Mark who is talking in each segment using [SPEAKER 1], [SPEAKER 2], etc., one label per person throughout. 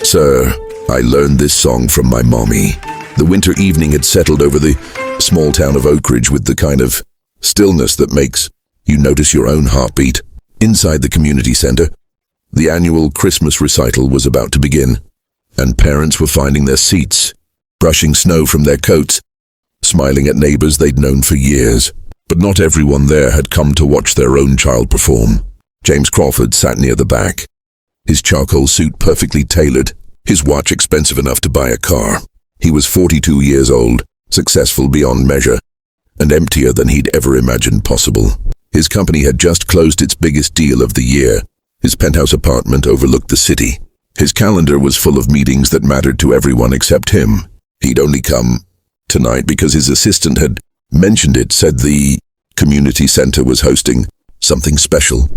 [SPEAKER 1] "Sir, I learned this song from my mommy." The winter evening had settled over the small town of Oak Ridge with the kind of stillness that makes you notice your own heartbeat. Inside the community center, the annual Christmas recital was about to begin, and parents were finding their seats, brushing snow from their coats, smiling at neighbors they'd known for years. But not everyone there had come to watch their own child perform. James Crawford sat near the back, his charcoal suit perfectly tailored, his watch expensive enough to buy a car. He was 42 years old, successful beyond measure, and emptier than he'd ever imagined possible. His company had just closed its biggest deal of the year. His penthouse apartment overlooked the city. His calendar was full of meetings that mattered to everyone except him. He'd only come tonight because his assistant had mentioned it, said the community center was hosting something special,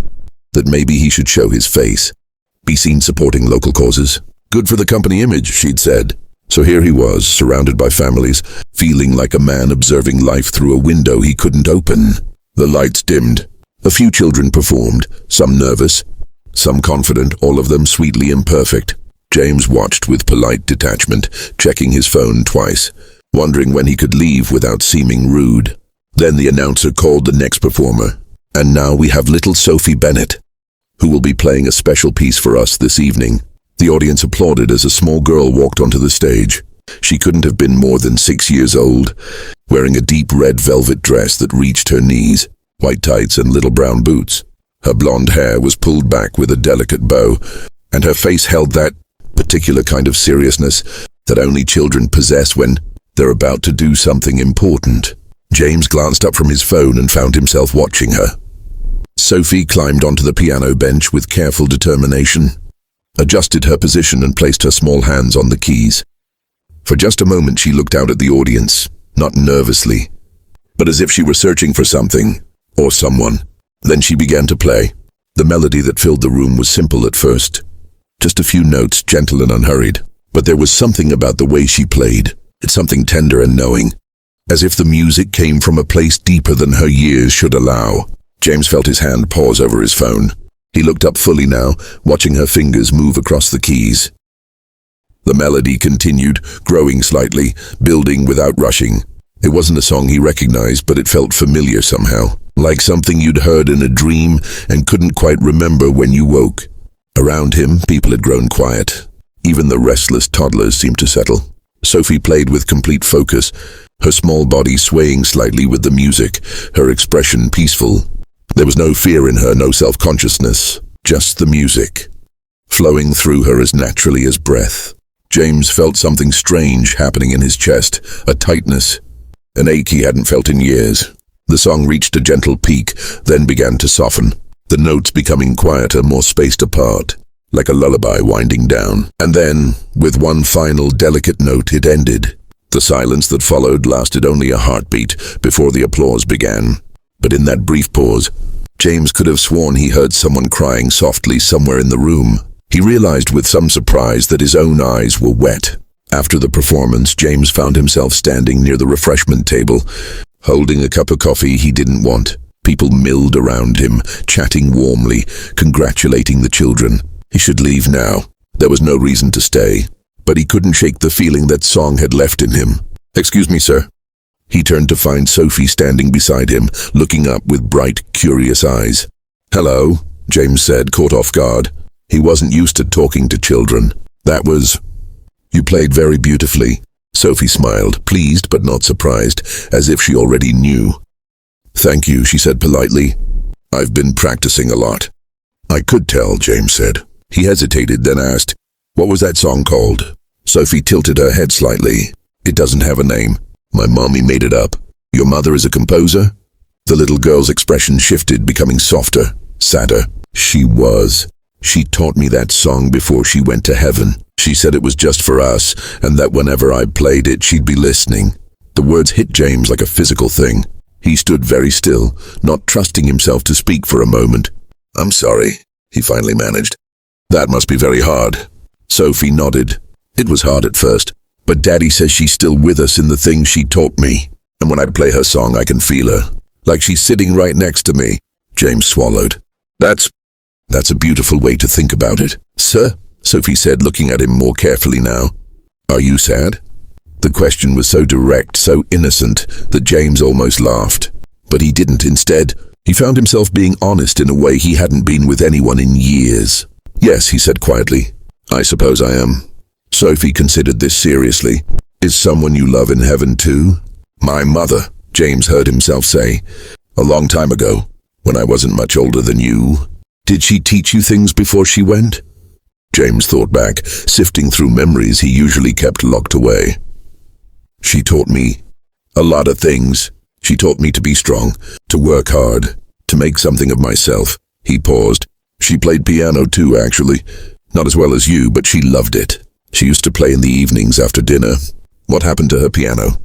[SPEAKER 1] that maybe he should show his face, be seen supporting local causes. Good for the company image, she'd said. So here he was, surrounded by families, feeling like a man observing life through a window he couldn't open. The lights dimmed. A few children performed, some nervous, some confident, all of them sweetly imperfect. James watched with polite detachment, checking his phone twice, wondering when he could leave without seeming rude. Then the announcer called the next performer. "And now we have little Sophie Bennett, who will be playing a special piece for us this evening." The audience applauded as a small girl walked onto the stage. She couldn't have been more than 6 years old, wearing a deep red velvet dress that reached her knees, white tights and little brown boots. Her blonde hair was pulled back with a delicate bow, and her face held that particular kind of seriousness that only children possess when they're about to do something important. James glanced up from his phone and found himself watching her. Sophie climbed onto the piano bench with careful determination, adjusted her position and placed her small hands on the keys. For just a moment she looked out at the audience, not nervously, but as if she were searching for something, or someone. Then she began to play. The melody that filled the room was simple at first, just a few notes, gentle and unhurried. But there was something about the way she played. It's something tender and knowing, as if the music came from a place deeper than her years should allow. James felt his hand pause over his phone. He looked up fully now, watching her fingers move across the keys. The melody continued, growing slightly, building without rushing. It wasn't a song he recognized, but it felt familiar somehow, like something you'd heard in a dream and couldn't quite remember when you woke. Around him, people had grown quiet. Even the restless toddlers seemed to settle. Sophie played with complete focus, her small body swaying slightly with the music, her expression peaceful. There was no fear in her, no self-consciousness, just the music, flowing through her as naturally as breath. James felt something strange happening in his chest, a tightness, an ache he hadn't felt in years. The song reached a gentle peak, then began to soften, the notes becoming quieter, more spaced apart, like a lullaby winding down. And then, with one final delicate note, it ended. The silence that followed lasted only a heartbeat before the applause began. But in that brief pause, James could have sworn he heard someone crying softly somewhere in the room. He realized with some surprise that his own eyes were wet. After the performance, James found himself standing near the refreshment table, holding a cup of coffee he didn't want. People milled around him, chatting warmly, congratulating the children. He should leave now. There was no reason to stay, but he couldn't shake the feeling that song had left in him. "Excuse me, sir." He turned to find Sophie standing beside him, looking up with bright, curious eyes. "Hello," James said, caught off guard. He wasn't used to talking to children. "You played very beautifully." Sophie smiled, pleased but not surprised, as if she already knew. "Thank you," she said politely. "I've been practicing a lot." "I could tell," James said. He hesitated, then asked, "What was that song called?" Sophie tilted her head slightly. "It doesn't have a name. My mommy made it up." "Your mother is a composer?" The little girl's expression shifted, becoming softer, sadder. "She was. She taught me that song before she went to heaven. She said it was just for us, and that whenever I played it, she'd be listening." The words hit James like a physical thing. He stood very still, not trusting himself to speak for a moment. "I'm sorry," he finally managed. "That must be very hard." Sophie nodded. "It was hard at first, but Daddy says she's still with us in the things she taught me. And when I play her song, I can feel her, like she's sitting right next to me." James swallowed. That's a beautiful way to think about it." "Sir?" Sophie said, looking at him more carefully now. Are you sad? The question was so direct, so innocent, that James almost laughed. But he didn't. Instead, he found himself being honest in a way he hadn't been with anyone in years. Yes, he said quietly. I suppose I am. Sophie considered this seriously. Is someone you love in heaven too? My mother, James heard himself say. A long time ago, when I wasn't much older than you. Did she teach you things before she went? James thought back, sifting through memories he usually kept locked away. She taught me a lot of things. She taught me to be strong, to work hard, to make something of myself. He paused. She played piano too, actually. Not as well as you, but she loved it. She used to play in the evenings after dinner. What happened to her piano?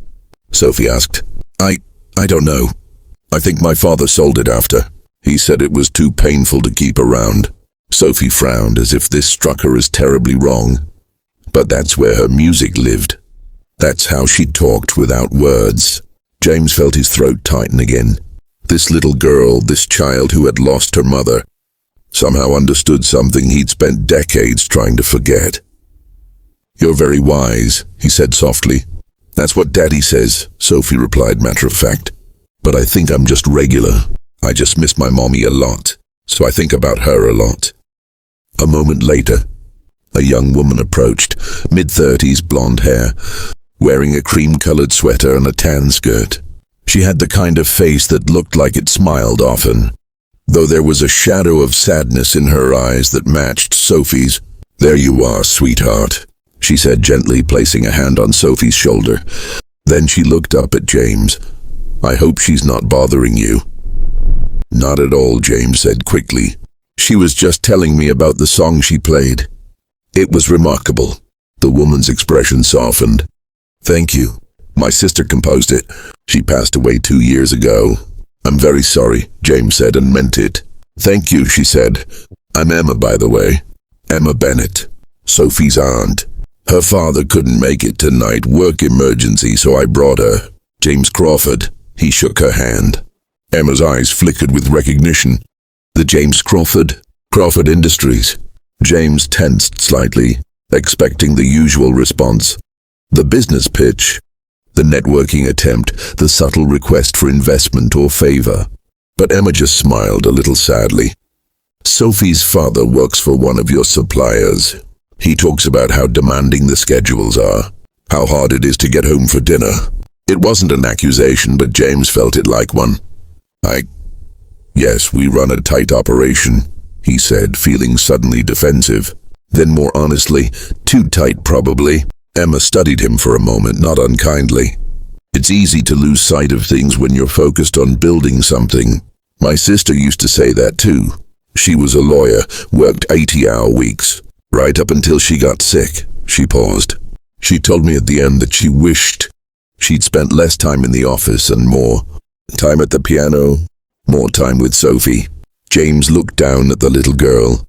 [SPEAKER 1] Sophie asked. I don't know. I think my father sold it after. He said it was too painful to keep around. Sophie frowned as if this struck her as terribly wrong. But that's where her music lived. That's how she talked without words. James felt his throat tighten again. This little girl, this child who had lost her mother, somehow understood something he'd spent decades trying to forget. You're very wise, he said softly. That's what Daddy says, Sophie replied matter-of-fact. But I think I'm just regular. I just miss my mommy a lot, so I think about her a lot. A moment later, a young woman approached, mid-30s, blonde hair, wearing a cream-colored sweater and a tan skirt. She had the kind of face that looked like it smiled often, though there was a shadow of sadness in her eyes that matched Sophie's. There you are, sweetheart, she said gently, placing a hand on Sophie's shoulder. Then she looked up at James. I hope she's not bothering you. Not at all, James said quickly. She was just telling me about the song she played. It was remarkable. The woman's expression softened. Thank you. My sister composed it. She passed away 2 years ago. I'm very sorry, James said, and meant it. Thank you, she said. I'm Emma, by the way. Emma Bennett, Sophie's aunt. Her father couldn't make it tonight, work emergency, so I brought her. James Crawford. He shook her hand. Emma's eyes flickered with recognition. The James Crawford? Crawford Industries. James tensed slightly, expecting the usual response. The business pitch, the networking attempt, the subtle request for investment or favor. But Emma just smiled a little sadly. Sophie's father works for one of your suppliers. He talks about how demanding the schedules are, how hard it is to get home for dinner. It wasn't an accusation, but James felt it like one. Yes, we run a tight operation, he said, feeling suddenly defensive. Then more honestly, too tight probably. Emma studied him for a moment, not unkindly. It's easy to lose sight of things when you're focused on building something. My sister used to say that too. She was a lawyer, worked 80-hour weeks, right up until she got sick. She paused. She told me at the end that she wished she'd spent less time in the office and more time at the piano, more time with Sophie. James looked down at the little girl,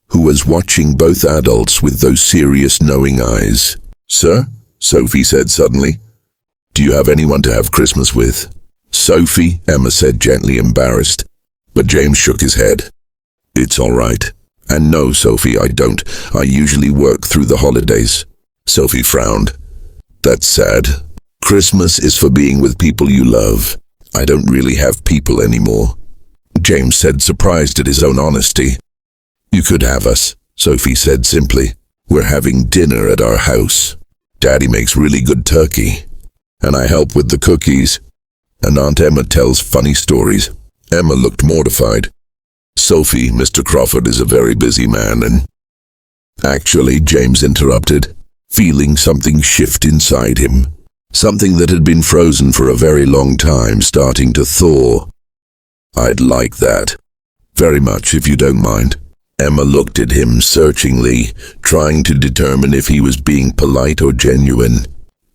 [SPEAKER 1] who was watching both adults with those serious, knowing eyes. Sir? Sophie said suddenly. Do you have anyone to have Christmas with? Sophie, Emma said gently, embarrassed. But James shook his head. It's all right. And no, Sophie, I don't. I usually work through the holidays. Sophie frowned. That's sad. Christmas is for being with people you love. I don't really have people anymore. James said, surprised at his own honesty. You could have us, Sophie said simply. We're having dinner at our house. Daddy makes really good turkey, and I help with the cookies. And Aunt Emma tells funny stories. Emma looked mortified. Sophie, Mr. Crawford is a very busy man and... Actually, James interrupted, feeling something shift inside him. Something that had been frozen for a very long time starting to thaw. I'd like that. Very much, if you don't mind. Emma looked at him searchingly, trying to determine if he was being polite or genuine.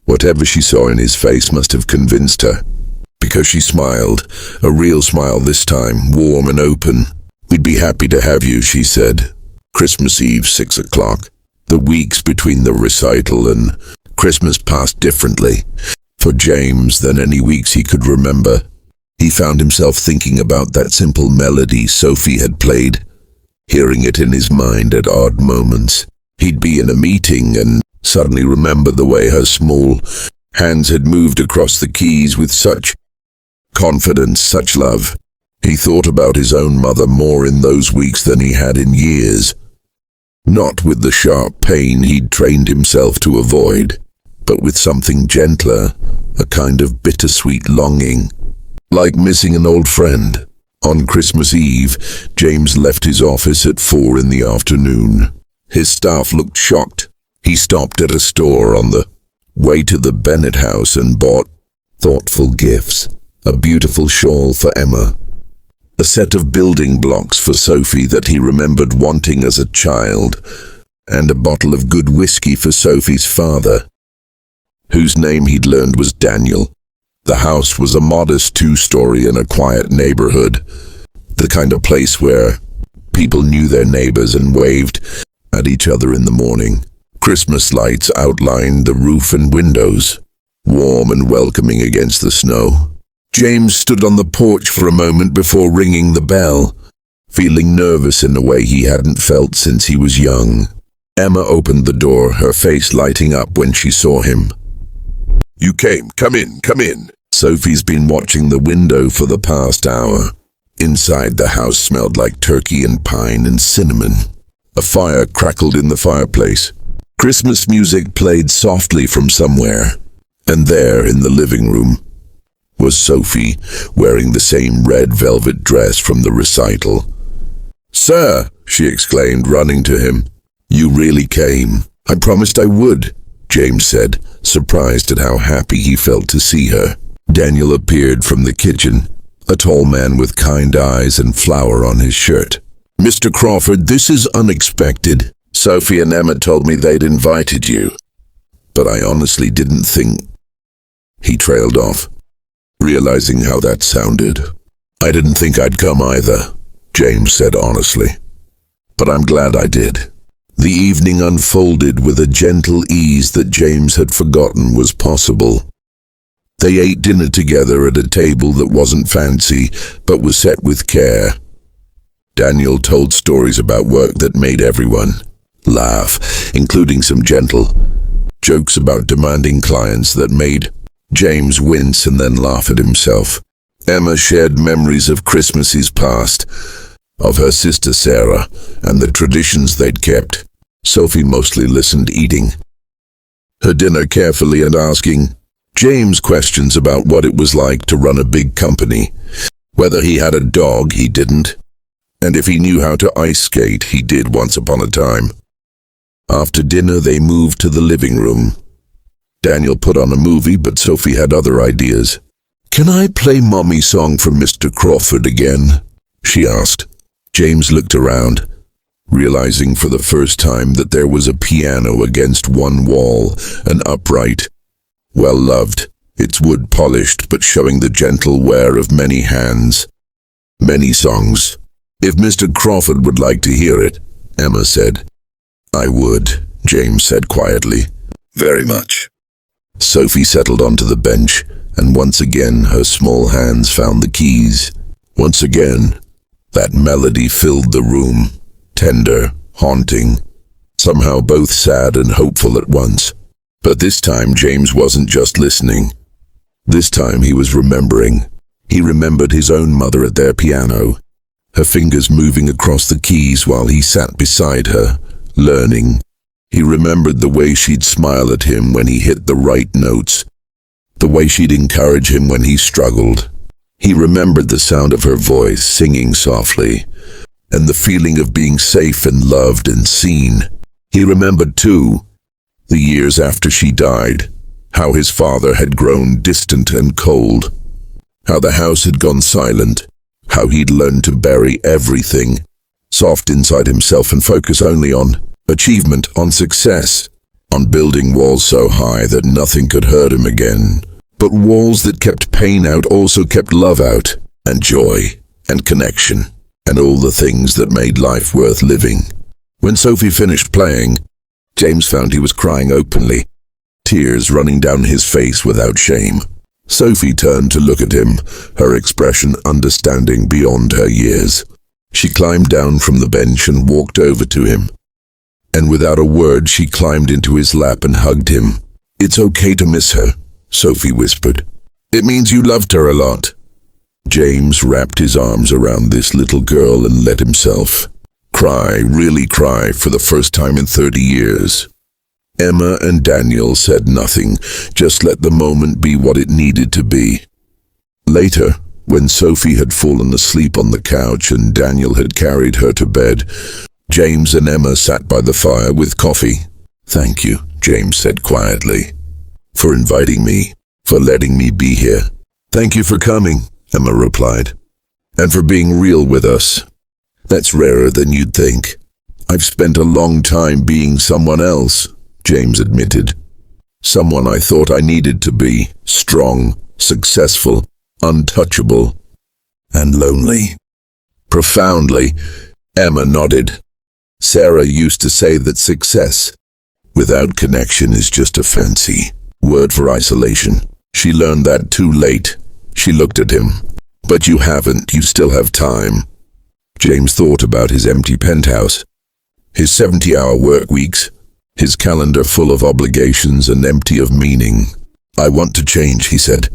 [SPEAKER 1] Whatever she saw in his face must have convinced her, because she smiled, a real smile this time, warm and open. We'd be happy to have you, she said. Christmas Eve, 6 o'clock. The weeks between the recital and Christmas passed differently for James than any weeks he could remember. He found himself thinking about that simple melody Sophie had played, hearing it in his mind at odd moments. He'd be in a meeting and suddenly remember the way her small hands had moved across the keys with such confidence, such love. He thought about his own mother more in those weeks than he had in years. Not with the sharp pain he'd trained himself to avoid, but with something gentler, a kind of bittersweet longing, like missing an old friend. On Christmas Eve, James left his office at 4 in the afternoon. His staff looked shocked. He stopped at a store on the way to the Bennett house and bought thoughtful gifts, a beautiful shawl for Emma, a set of building blocks for Sophie that he remembered wanting as a child, and a bottle of good whiskey for Sophie's father, whose name he'd learned was Daniel. The house was a modest 2-story in a quiet neighborhood, the kind of place where people knew their neighbors and waved at each other in the morning. Christmas lights outlined the roof and windows, warm and welcoming against the snow. James stood on the porch for a moment before ringing the bell, feeling nervous in a way he hadn't felt since he was young. Emma opened the door, her face lighting up when she saw him. "You came. Come in, come in." Sophie's been watching the window for the past hour. Inside, the house smelled like turkey and pine and cinnamon. A fire crackled in the fireplace. Christmas music played softly from somewhere, and there, in the living room, was Sophie, wearing the same red velvet dress from the recital. "Sir," she exclaimed, running to him. "You really came." "I promised I would," James said, surprised at how happy he felt to see her. Daniel appeared from the kitchen, a tall man with kind eyes and flour on his shirt. "Mr. Crawford, this is unexpected. Sophie and Emma told me they'd invited you, but I honestly didn't think—" He trailed off, realizing how that sounded. "I didn't think I'd come either," James said honestly, "but I'm glad I did." The evening unfolded with a gentle ease that James had forgotten was possible. They ate dinner together at a table that wasn't fancy, but was set with care. Daniel told stories about work that made everyone laugh, including some gentle jokes about demanding clients that made James wince and then laugh at himself. Emma shared memories of Christmases past, of her sister Sarah, and the traditions they'd kept. Sophie mostly listened, eating her dinner carefully and asking James questions about what it was like to run a big company. Whether he had a dog, he didn't, and if he knew how to ice skate, he did once upon a time. After dinner, they moved to the living room. Daniel put on a movie, but Sophie had other ideas. "Can I play Mommy's song from Mr. Crawford again?" she asked. James looked around, realizing for the first time that there was a piano against one wall, an upright, well-loved. It's wood-polished, but showing the gentle wear of many hands. Many songs. "If Mr. Crawford would like to hear it," Emma said. "I would," James said quietly. "Very much." Sophie settled onto the bench, and once again her small hands found the keys. Once again, that melody filled the room, tender, haunting, somehow both sad and hopeful at once. But this time James wasn't just listening. This time he was remembering. He remembered his own mother at their piano, her fingers moving across the keys while he sat beside her, learning. He remembered the way she'd smile at him when he hit the right notes, the way she'd encourage him when he struggled. He remembered the sound of her voice singing softly, and the feeling of being safe and loved and seen. He remembered, too, the years after she died, how his father had grown distant and cold, how the house had gone silent, how he'd learned to bury everything, soft inside himself, and focus only on achievement, on success, on building walls so high that nothing could hurt him again. But walls that kept pain out also kept love out, and joy, and connection, and all the things that made life worth living. When Sophie finished playing, James found he was crying openly, tears running down his face without shame. Sophie turned to look at him, her expression understanding beyond her years. She climbed down from the bench and walked over to him. and without a word she climbed into his lap and hugged him. "It's okay to miss her," Sophie whispered. "It means you loved her a lot." James wrapped his arms around this little girl and let himself cry, really cry, for the first time in 30 years. Emma and Daniel said nothing, just let the moment be what it needed to be. Later, when Sophie had fallen asleep on the couch and Daniel had carried her to bed, James and Emma sat by the fire with coffee. "Thank you," James said quietly, "for inviting me, for letting me be here." "Thank you for coming," Emma replied, "and for being real with us. That's rarer than you'd think." "I've spent a long time being someone else," James admitted. "Someone I thought I needed to be, strong, successful, untouchable, and lonely." Profoundly, Emma nodded. Sarah used to say that success without connection is just a fancy word for isolation. She learned that too late. She looked at him. "But you haven't, you still have time." James thought about his empty penthouse, his 70-hour work weeks, his calendar full of obligations and empty of meaning. "I want to change," he said.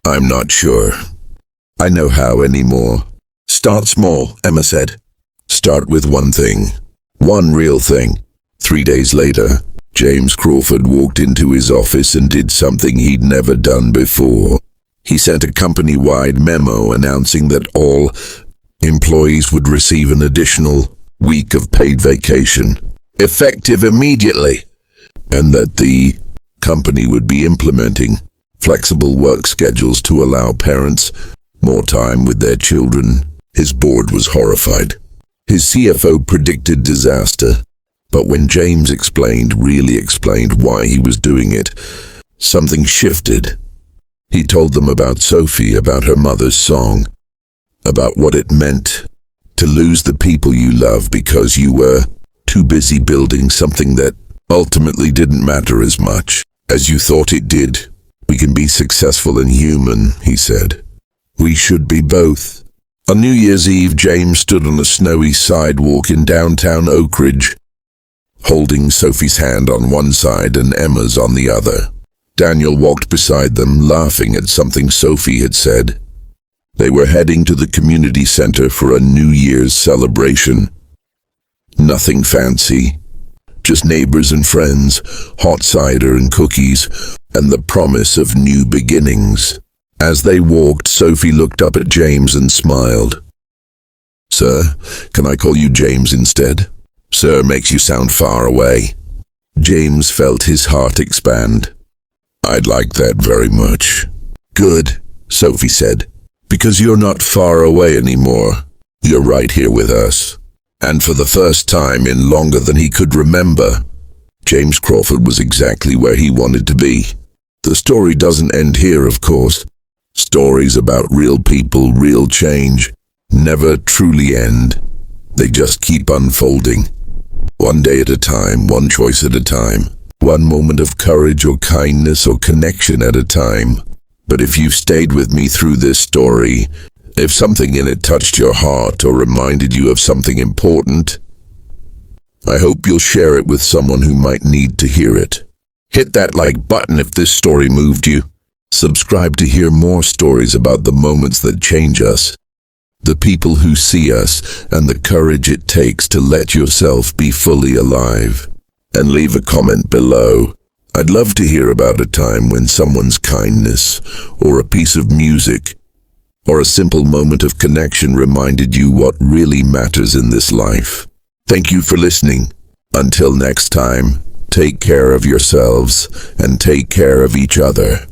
[SPEAKER 1] "I'm not sure I know how anymore." "Start small," Emma said. "Start with one thing. One real thing." 3 days later, James Crawford walked into his office and did something he'd never done before. He sent a company-wide memo announcing that all employees would receive an additional week of paid vacation, effective immediately, and that the company would be implementing flexible work schedules to allow parents more time with their children. His board was horrified. His CFO predicted disaster, but when James really explained why he was doing it, something shifted. He told them about Sophie, about her mother's song, about what it meant to lose the people you love because you were too busy building something that ultimately didn't matter as much as you thought it did. "We can be successful and human," he said. "We should be both." On New Year's Eve, James stood on a snowy sidewalk in downtown Oak Ridge, holding Sophie's hand on one side and Emma's on the other. Daniel walked beside them, laughing at something Sophie had said. They were heading to the community center for a New Year's celebration. Nothing fancy, just neighbors and friends, hot cider and cookies, and the promise of new beginnings. As they walked, Sophie looked up at James and smiled. "Sir, can I call you James instead? Sir makes you sound far away." James felt his heart expand. "I'd like that very much." "Good," Sophie said, "because you're not far away anymore. You're right here with us." And for the first time in longer than he could remember, James Crawford was exactly where he wanted to be. The story doesn't end here, of course. Stories about real people, real change, never truly end. They just keep unfolding. One day at a time, one choice at a time, one moment of courage or kindness or connection at a time. But if you've stayed with me through this story, if something in it touched your heart or reminded you of something important, I hope you'll share it with someone who might need to hear it. Hit that like button if this story moved you. Subscribe to hear more stories about the moments that change us, the people who see us, and the courage it takes to let yourself be fully alive. And leave a comment below. I'd love to hear about a time when someone's kindness, or a piece of music, or a simple moment of connection reminded you what really matters in this life. Thank you for listening. Until next time, take care of yourselves and take care of each other.